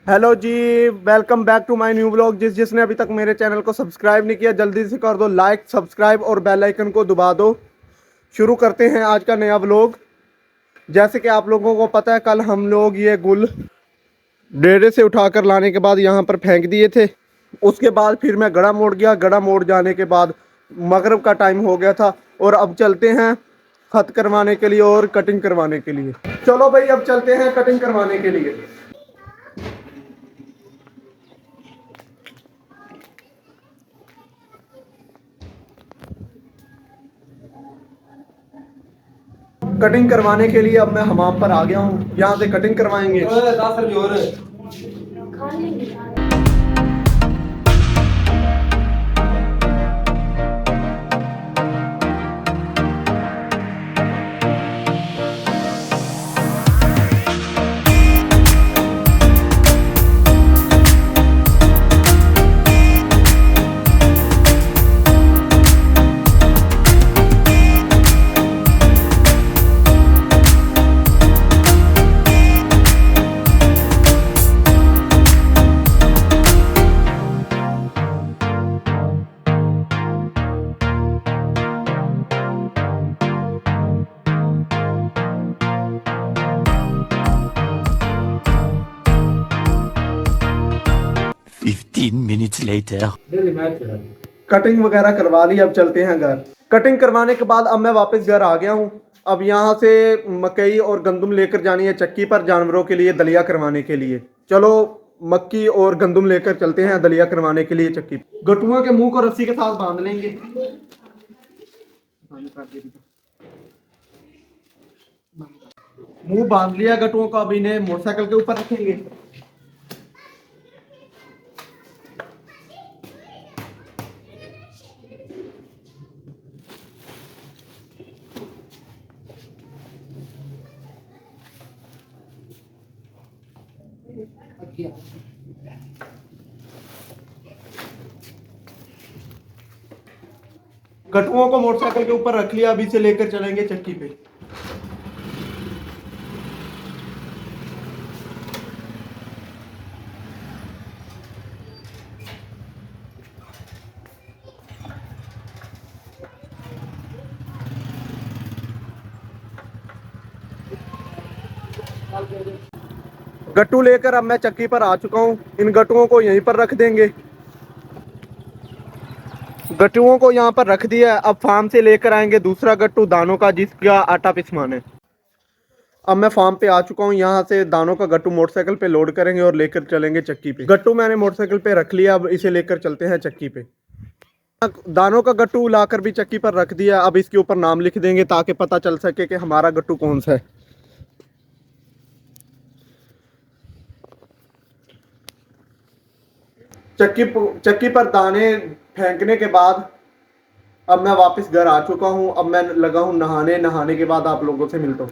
Hello जी। Welcome back to my new vlog. जिसने अभी तक मेरे चैनल को सब्सक्राइब नहीं किया जल्दी से कर दो लाइक सब्सक्राइब और बेल आइकन को दबा दो। शुरू करते हैं आज का नया व्लॉग। जैसे कि आप लोगों को पता है कल हम लोग ये गुल डेरे से उठाकर लाने के बाद यहाँ पर फेंक दिए थे। उसके बाद फिर मैं गड़ा मोड़ गया। गड़ा मोड़ जाने के बाद मगरिब का टाइम हो गया था और अब चलते हैं खत करवाने के लिए और कटिंग करवाने के लिए। चलो भाई अब चलते हैं कटिंग करवाने के लिए। कटिंग करवाने के लिए अब मैं हमाम पर आ गया हूँ। यहाँ से कटिंग करवाएंगे। Minutes later. कटिंग वगैरह करवा ली। अब चलते हैं घर। कटिंग करवाने के बाद अब मैं वापस घर आ गया हूँ। अब यहाँ से मकई और गंदम लेकर जानी है चक्की पर जानवरों के लिए दलिया करवाने के लिए। चलो मक्की और गंदम लेकर चलते हैं दलिया करवाने के लिए चक्की। गटुआ के मुंह को रस्सी के साथ बांध लेंगे। मुंह बांध लिया गटुओं का। अब इन्हें मोटरसाइकिल के ऊपर रखेंगे। गटुओं को मोटरसाइकिल के ऊपर रख लिया। अभी से लेकर चलेंगे चक्की पे। गट्टू लेकर अब मैं चक्की पर आ चुका हूँ। इन गट्टुओं को यहीं पर रख देंगे। गट्टुओं को यहाँ पर रख दिया। अब फार्म से लेकर आएंगे दूसरा गट्टू दानों का जिसका आटा पिसवाना है। अब मैं फार्म पे आ चुका हूँ। यहाँ से दानों का गट्टू मोटरसाइकिल पे लोड करेंगे और लेकर चलेंगे चक्की पे। गट्टू मैंने मोटरसाइकिल पे रख लिया। अब इसे लेकर चलते हैं चक्की पे। दानों का गट्टू लाकर भी चक्की पर रख दिया। अब इसके ऊपर नाम लिख देंगे ताकि पता चल सके कि हमारा गट्टू कौन सा है। चक्की पर दाने फेंकने के बाद अब मैं वापस घर आ चुका हूँ। अब मैं लगा हूँ नहाने। नहाने के बाद आप लोगों से मिलता हूँ।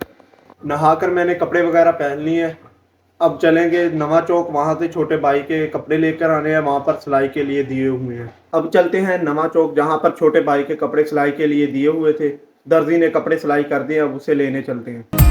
नहाकर मैंने कपड़े वगैरह पहन लिए। अब चलेंगे नवा चौक। वहां से छोटे भाई के कपड़े लेकर आने हैं। वहां पर सिलाई के लिए दिए हुए हैं। अब चलते हैं नवा चौक जहां पर छोटे भाई के कपड़े सिलाई के लिए दिए हुए थे। दर्जी ने कपड़े सिलाई कर दिए। अब उसे लेने चलते हैं।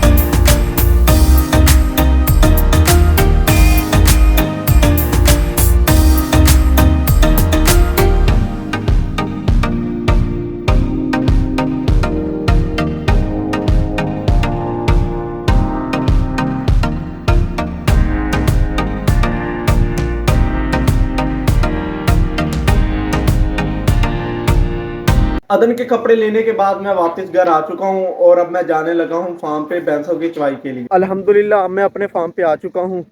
अदन के कपड़े लेने के बाद मैं वापस घर आ चुका हूँ और अब मैं जाने लगा हूँ फार्म पे भैंसों की चवाई के लिए। अल्हम्दुलिल्लाह अब मैं अपने फार्म पे आ चुका हूँ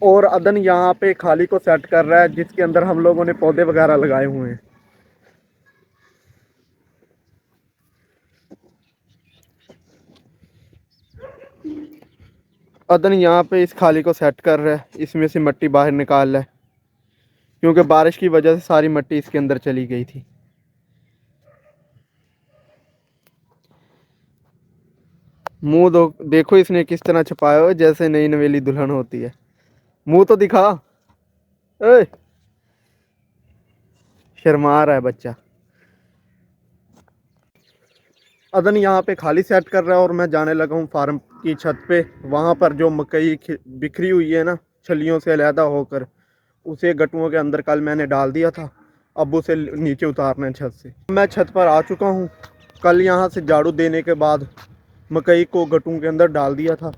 और अदन यहाँ पे खाली को सेट कर रहा है जिसके अंदर हम लोगों ने पौधे वगैरह लगाए हुए हैं। अदन यहाँ पे इस खाली को सेट कर रहा है। इसमें से मिट्टी बाहर निकाल रहा है क्योंकि बारिश की वजह से सारी मिट्टी इसके अंदर चली गई थी। मुंह देखो इसने किस तरह छुपाया हुआ है जैसे नई नवेली दुल्हन होती है। मुंह तो दिखा। ए, शर्मा रहा है बच्चा। अदन यहाँ पे खाली सेट कर रहा है और मैं जाने लगा हूँ फार्म की छत पे। वहाँ पर जो मकई बिखरी हुई है ना छलियों से अलहदा होकर उसे गट्टुओं के अंदर कल मैंने डाल दिया था। अब उसे नीचे उतारना है छत से। मैं छत पर आ चुका हूँ। कल यहाँ से झाड़ू देने के बाद मकई को गट्टुओं के अंदर डाल दिया था।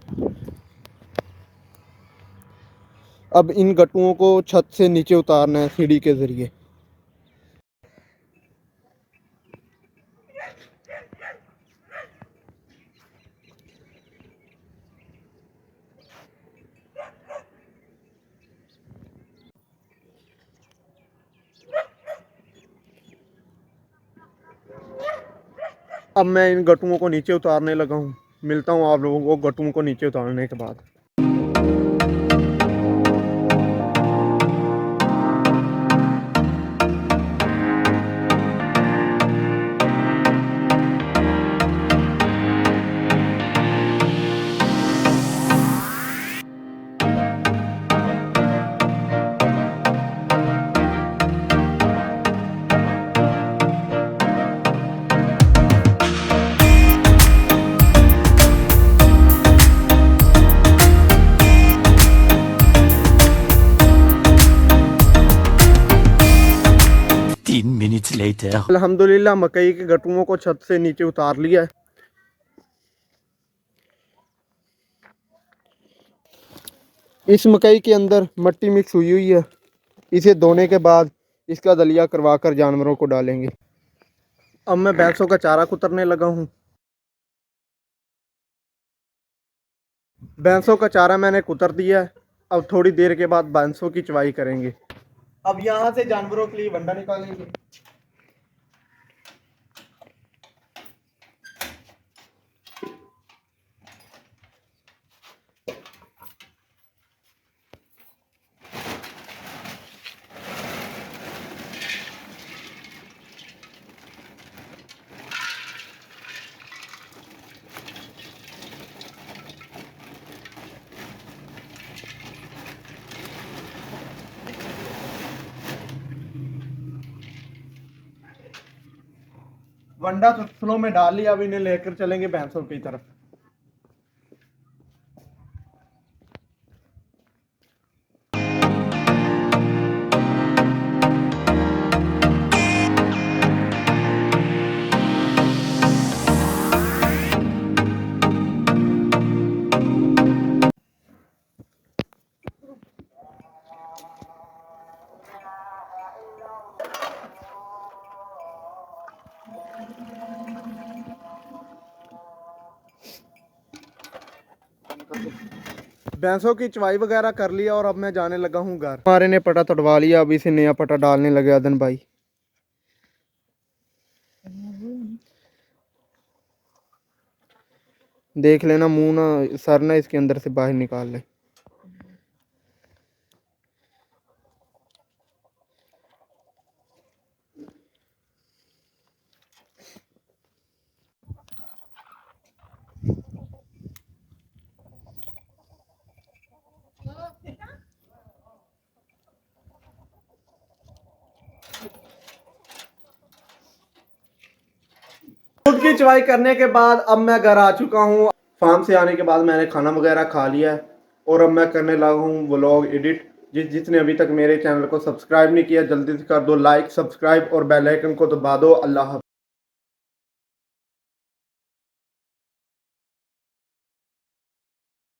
अब इन गट्टुओं को छत से नीचे उतारना है सीढ़ी के ज़रिए। अब मैं इन गट्टुओं को नीचे उतारने लगा हूँ। मिलता हूँ आप लोगों को गट्टुओं को नीचे उतारने के बाद। Minutes later. अल्हम्दुलिल्लाह मकई के गट्टुओं को छत से नीचे उतार लिया है। इस मकई के अंदर मिट्टी मिक्स हुई हुई है। इसे धोने के बाद इसका दलिया करवा कर जानवरों को डालेंगे। अब मैं भैंसों का चारा कुतरने लगा हूँ। भैंसों का चारा मैंने कुतर दिया है। अब थोड़ी देर के बाद भैंसों की चवाई करेंगे। अब यहाँ से जानवरों के लिए वंडा निकालेंगे। वंडा सुसलों में डाल लिया। अब इन्हें लेकर चलेंगे भैंसों की तरफ। भैंसों की चवाई वगैरह कर लिया और अब मैं जाने लगा हूँ घर। हमारे ने पटा तोड़वा लिया। अब इसे नया पटा डालने लगे अदन भाई। देख लेना मुंह ना सर ना इसके अंदर से बाहर निकाल ले। दूध की चवाई करने के बाद अब मैं घर आ चुका हूँ। फार्म से आने के बाद मैंने खाना वगैरह खा लिया है और अब मैं करने लगा हूँ व्लॉग एडिट। जिसने अभी तक मेरे चैनल को सब्सक्राइब नहीं किया जल्दी से कर दो लाइक, सब्सक्राइब और बेल आइकन को दबा दो। अल्लाह हाफ़िज़।